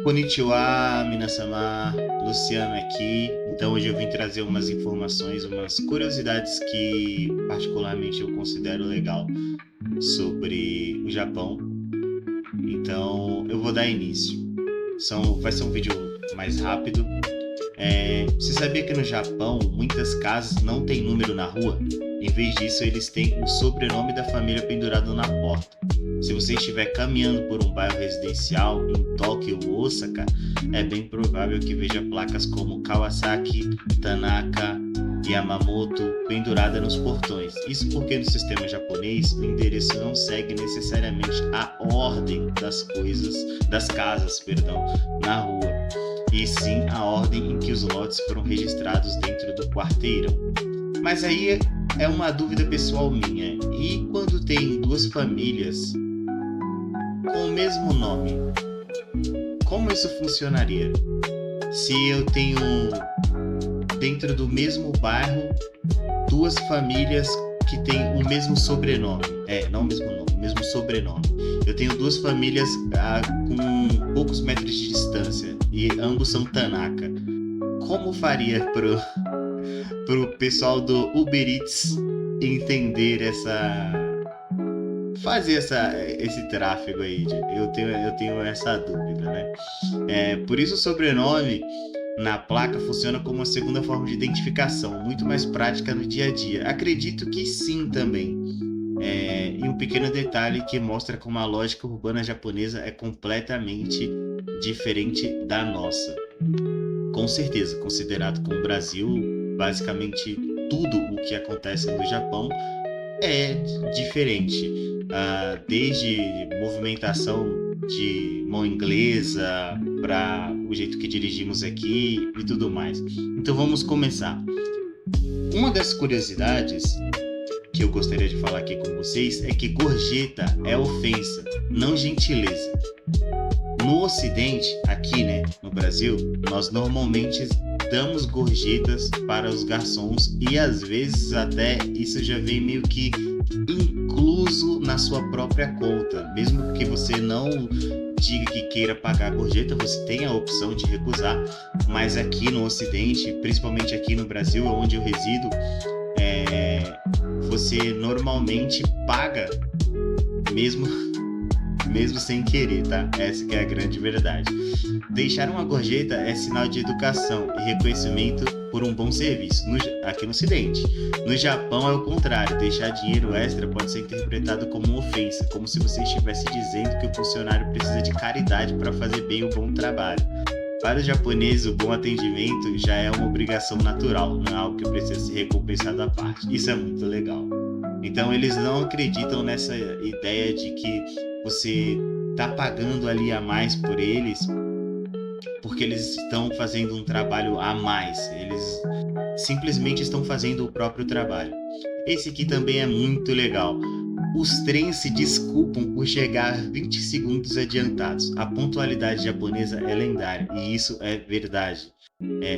Konnichiwa, minasamá, Luciano aqui. Então hoje eu vim trazer umas informações, umas curiosidades que particularmente eu considero legal sobre o Japão. Então eu vou dar início. Vai ser um vídeo mais rápido. Você sabia que no Japão muitas casas não têm número na rua? Em vez disso, eles têm o sobrenome da família pendurado na porta. Se você estiver caminhando por um bairro residencial em Tóquio ou Osaka, é bem provável que veja placas como Kawasaki, Tanaka, Yamamoto pendurada nos portões. Isso porque no sistema japonês o endereço não segue necessariamente a ordem das casas, na rua, e sim a ordem em que os lotes foram registrados dentro do quarteirão. Mas aí é uma dúvida pessoal minha. E quando tem duas famílias com o mesmo nome, como isso funcionaria? Se eu tenho dentro do mesmo bairro duas famílias que têm o mesmo sobrenome, não o mesmo nome, o mesmo sobrenome. Eu tenho duas famílias com poucos metros de distância e ambos são Tanaka. Como faria pro pessoal do Uber Eats entender fazer esse tráfego aí? Eu tenho essa dúvida, né? Por isso o sobrenome na placa funciona como uma segunda forma de identificação, muito mais prática no dia a dia. Acredito que sim também. E um pequeno detalhe que mostra como a lógica urbana japonesa é completamente diferente da nossa. Com certeza, considerado como o Brasil, basicamente tudo o que acontece no Japão é diferente. Desde movimentação de mão inglesa para o jeito que dirigimos aqui e tudo mais. Então vamos começar. Uma das curiosidades que eu gostaria de falar aqui com vocês é que gorjeta é ofensa, não gentileza. No Ocidente, aqui, no Brasil, nós normalmente damos gorjetas para os garçons e às vezes até isso já vem meio que incluso na sua própria conta. Mesmo que você não diga que queira pagar a gorjeta, você tem a opção de recusar, mas aqui no Ocidente, principalmente aqui no Brasil, onde eu resido, você normalmente paga mesmo sem querer, tá? Essa que é a grande verdade. Deixar uma gorjeta é sinal de educação e reconhecimento por um bom serviço, aqui no Ocidente. No Japão é o contrário, deixar dinheiro extra pode ser interpretado como uma ofensa, como se você estivesse dizendo que o funcionário precisa de caridade para fazer bem o bom trabalho. Para os japoneses, o bom atendimento já é uma obrigação natural, não é algo que precisa ser recompensado à parte. Isso é muito legal. Então eles não acreditam nessa ideia de que você está pagando ali a mais por eles porque eles estão fazendo um trabalho a mais. Eles simplesmente estão fazendo o próprio trabalho. Esse aqui também é muito legal. Os trens se desculpam por chegar 20 segundos adiantados. A pontualidade japonesa é lendária e isso é verdade.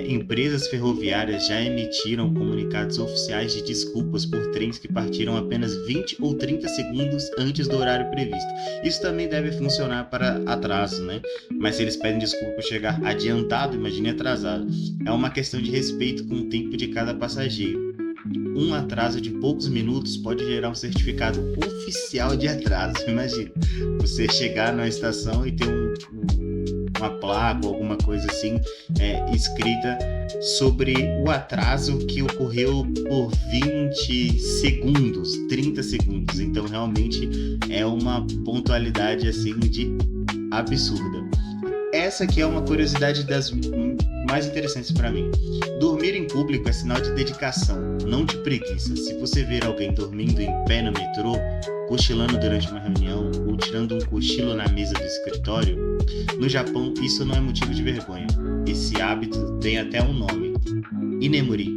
Empresas ferroviárias já emitiram comunicados oficiais de desculpas por trens que partiram apenas 20 ou 30 segundos antes do horário previsto. Isso também deve funcionar para atraso, Mas se eles pedem desculpa por chegar adiantado, imagine atrasado. É uma questão de respeito com o tempo de cada passageiro. Um atraso de poucos minutos pode gerar um certificado oficial de atraso. Imagina, você chegar na estação e ter uma placa ou alguma coisa assim escrita sobre o atraso que ocorreu por 20 segundos, 30 segundos. Então realmente é uma pontualidade assim de absurda. Essa aqui é uma curiosidade das mais interessantes para mim. Dormir em público é sinal de dedicação, não de preguiça. Se você ver alguém dormindo em pé no metrô, cochilando durante uma reunião ou tirando um cochilo na mesa do escritório, no Japão isso não é motivo de vergonha. Esse hábito tem até um nome, inemuri,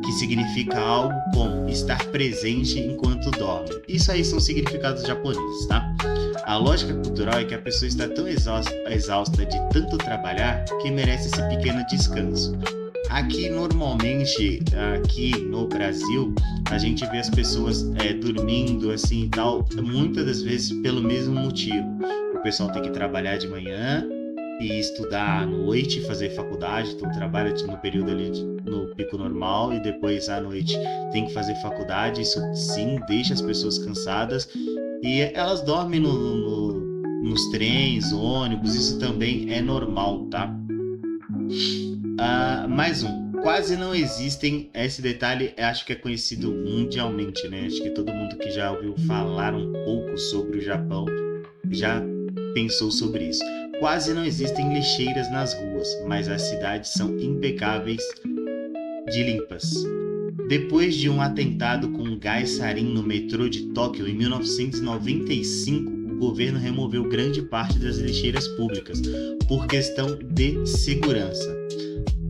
que significa algo como estar presente enquanto dorme. Isso aí são significados japoneses, tá? A lógica cultural é que a pessoa está tão exausta de tanto trabalhar que merece esse pequeno descanso. Aqui normalmente, aqui no Brasil, a gente vê as pessoas dormindo assim e tal, muitas das vezes pelo mesmo motivo. O pessoal tem que trabalhar de manhã e estudar à noite, fazer faculdade, então trabalha no período ali no pico normal e depois à noite tem que fazer faculdade. Isso sim deixa as pessoas cansadas e elas dormem nos trens, ônibus, isso também é normal, tá? Mais um. Quase não existem, esse detalhe acho que é conhecido mundialmente, né? Acho que todo mundo que já ouviu falar um pouco sobre o Japão já pensou sobre isso. Quase não existem lixeiras nas ruas, mas as cidades são impecáveis de limpas. Depois de um atentado com gás sarin no metrô de Tóquio em 1995, o governo removeu grande parte das lixeiras públicas por questão de segurança.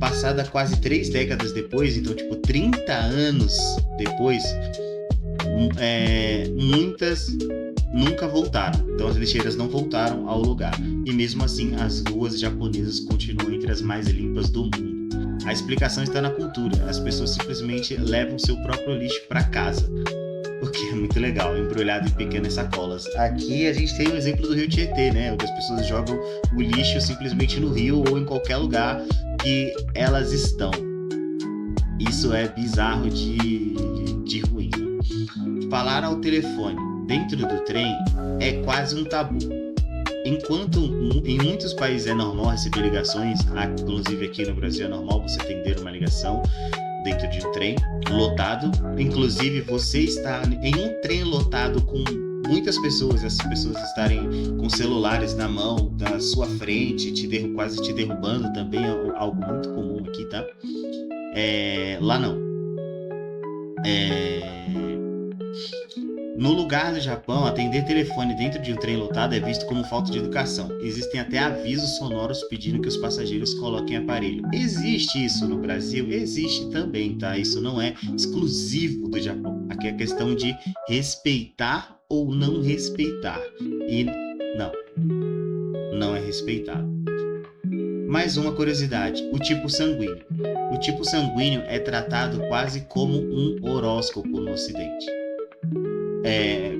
Passada quase 3 décadas depois, então 30 anos depois, muitas nunca voltaram. Então as lixeiras não voltaram ao lugar. E mesmo assim, as ruas japonesas continuam entre as mais limpas do mundo. A explicação está na cultura. As pessoas simplesmente levam seu próprio lixo para casa. O que é muito legal, embrulhado em pequenas sacolas. Aqui a gente tem o exemplo do Rio Tietê, né? Onde as pessoas jogam o lixo simplesmente no rio ou em qualquer lugar que elas estão. Isso é bizarro de ruim. Falar ao telefone dentro do trem é quase um tabu. Enquanto em muitos países é normal receber ligações, inclusive aqui no Brasil é normal você atender uma ligação dentro de um trem lotado. Inclusive você está em um trem lotado com muitas pessoas, essas pessoas estarem com celulares na mão, na sua frente, quase te derrubando, também é algo muito comum aqui, tá? Lá não. No lugar do Japão, atender telefone dentro de um trem lotado é visto como falta de educação. Existem até avisos sonoros pedindo que os passageiros coloquem aparelho. Existe isso no Brasil? Existe também, tá? Isso não é exclusivo do Japão. Aqui é questão de respeitar ou não respeitar. E não é respeitado. Mais uma curiosidade, o tipo sanguíneo. O tipo sanguíneo é tratado quase como um horóscopo no Ocidente.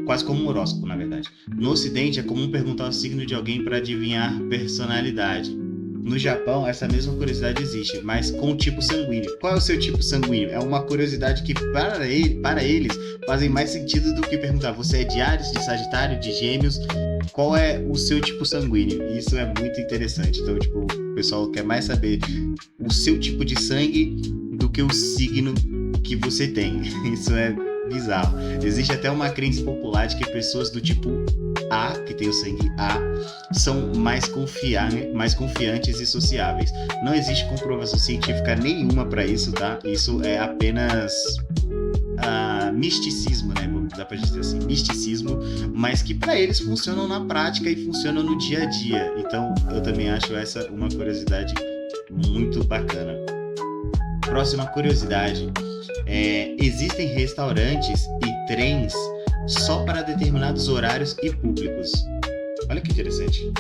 Quase como um horóscopo, na verdade. No Ocidente é comum perguntar o signo de alguém para adivinhar personalidade. No Japão, essa mesma curiosidade existe, mas com o tipo sanguíneo. Qual é o seu tipo sanguíneo? É uma curiosidade que para eles fazem mais sentido do que perguntar: você é de Áries, de Sagitário, de Gêmeos? Qual é o seu tipo sanguíneo? Isso é muito interessante. Então, o pessoal quer mais saber o seu tipo de sangue do que o signo que você tem. Isso é bizarro. Existe até uma crença popular de que pessoas do tipo A, que tem o sangue A, são mais confiantes e sociáveis. Não existe comprovação científica nenhuma para isso, tá? Isso é apenas misticismo, né? Dá pra dizer assim, misticismo, mas que para eles funcionam na prática e funcionam no dia a dia. Então, eu também acho essa uma curiosidade muito bacana. Próxima curiosidade. Existem restaurantes e trens só para determinados horários e públicos. Olha que interessante.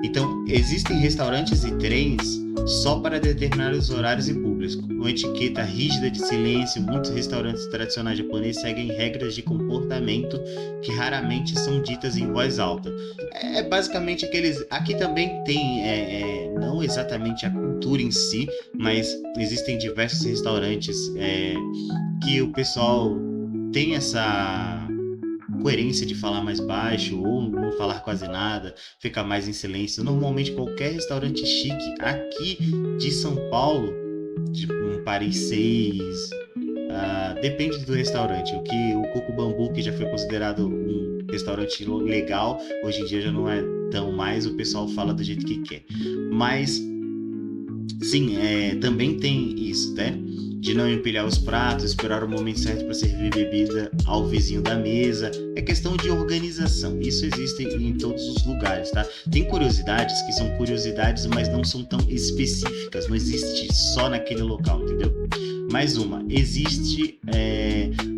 Então, existem restaurantes e trens só para determinados horários e públicos. Com etiqueta rígida de silêncio, muitos restaurantes tradicionais japoneses seguem regras de comportamento que raramente são ditas em voz alta. Basicamente aqueles... Aqui também tem, não exatamente a cultura em si, mas existem diversos restaurantes que o pessoal tem essa coerência de falar mais baixo ou não falar quase nada, ficar mais em silêncio. Normalmente qualquer restaurante chique aqui de São Paulo, tipo um Paris 6, depende do restaurante. O Coco Bambu, que já foi considerado um restaurante legal, hoje em dia já não é tão mais, o pessoal fala do jeito que quer. Mas sim, também tem isso, né? De não empilhar os pratos, esperar o momento certo para servir bebida ao vizinho da mesa. É questão de organização. Isso existe em todos os lugares, tá? Tem curiosidades que são curiosidades, mas não são tão específicas. Não existe só naquele local, entendeu? Mais uma. Existe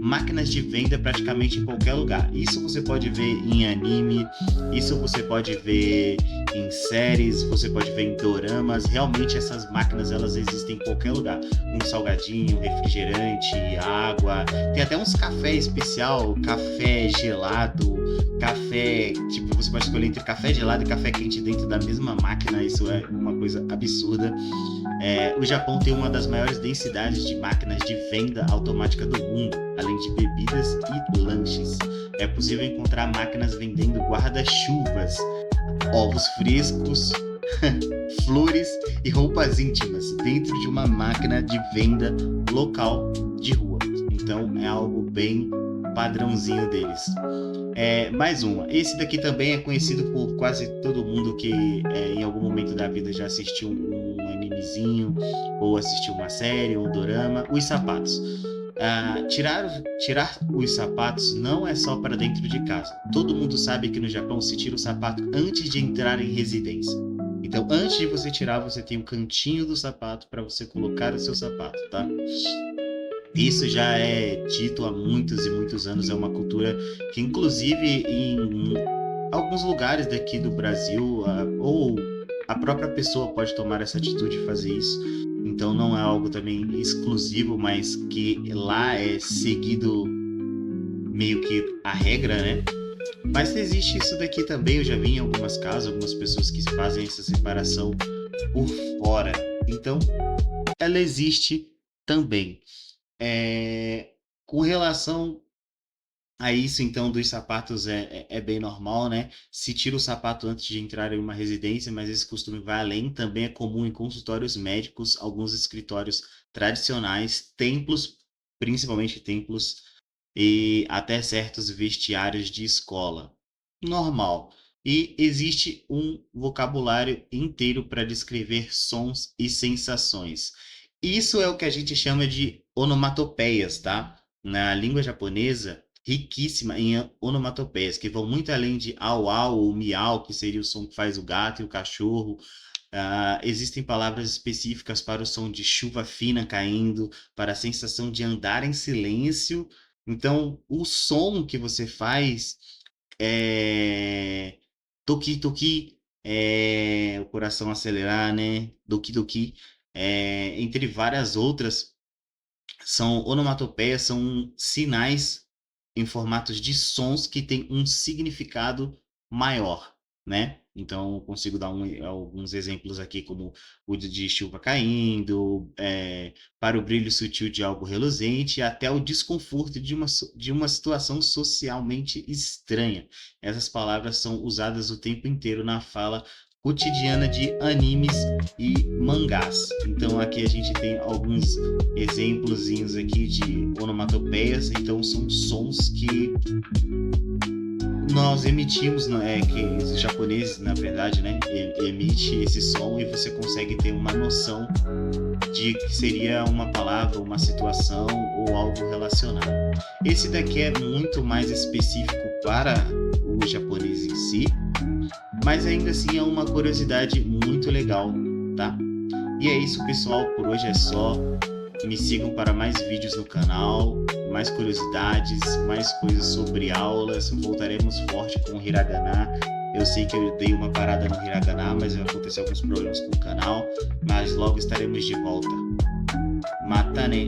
máquinas de venda praticamente em qualquer lugar. Isso você pode ver em anime, isso você pode ver em séries, você pode ver em doramas. Realmente essas máquinas, elas existem em qualquer lugar. Um salgadinho, refrigerante, água. Tem até uns café especial, café gelado, café, tipo, você pode escolher entre café gelado e café quente dentro da mesma máquina, isso é uma coisa absurda. O Japão tem uma das maiores densidades de máquinas de venda automática do mundo, além de bebidas e lanches. É possível encontrar máquinas vendendo guarda-chuvas, ovos frescos, flores e roupas íntimas dentro de uma máquina de venda local de rua. Então é algo bem padrãozinho deles. Mais uma. Esse daqui também é conhecido por quase todo mundo que em algum momento da vida já assistiu um animezinho, ou assistiu uma série, ou um dorama. Os sapatos. Tirar os sapatos não é só para dentro de casa. Todo mundo sabe que no Japão se tira o sapato antes de entrar em residência. Então, antes de você tirar, você tem um cantinho do sapato para você colocar o seu sapato, tá? Isso já é dito há muitos e muitos anos, é uma cultura que, inclusive, em alguns lugares daqui do Brasil, ou a própria pessoa pode tomar essa atitude de fazer isso. Então, não é algo também exclusivo, mas que lá é seguido meio que a regra, né? Mas existe isso daqui também, eu já vi em algumas casas, algumas pessoas que fazem essa separação por fora. Então, ela existe também. Com relação a isso, então, dos sapatos é bem normal, né? Se tira o sapato antes de entrar em uma residência, mas esse costume vai além. Também é comum em consultórios médicos, alguns escritórios tradicionais, templos, principalmente templos, e até certos vestiários de escola. Normal. E existe um vocabulário inteiro para descrever sons e sensações. Isso é o que a gente chama de onomatopeias, tá? Na língua japonesa, riquíssima em onomatopeias, que vão muito além de au au ou miau, que seria o som que faz o gato e o cachorro. Existem palavras específicas para o som de chuva fina caindo, para a sensação de andar em silêncio. Então, o som que você faz é toki toki, o coração acelerar, né? Doki doki, entre várias outras, são onomatopeias, são sinais em formatos de sons que têm um significado maior, né? Então, eu consigo dar alguns exemplos aqui, como o de chuva caindo, para o brilho sutil de algo reluzente, até o desconforto de uma situação socialmente estranha. Essas palavras são usadas o tempo inteiro na fala cotidiana de animes e mangás. Então, aqui a gente tem alguns exemplozinhos aqui de onomatopeias. Então, são sons que nós emitimos, que os japoneses, na verdade, né, emite esse som e você consegue ter uma noção de que seria uma palavra, uma situação ou algo relacionado. Esse daqui é muito mais específico para o japonês em si, mas ainda assim é uma curiosidade muito legal, tá? E é isso, pessoal, por hoje é só. Me sigam para mais vídeos no canal, mais curiosidades, mais coisas sobre aulas. Voltaremos forte com o Hiragana. Eu sei que eu dei uma parada no Hiragana, mas aconteceu alguns problemas com o canal. Mas logo estaremos de volta. Mata né!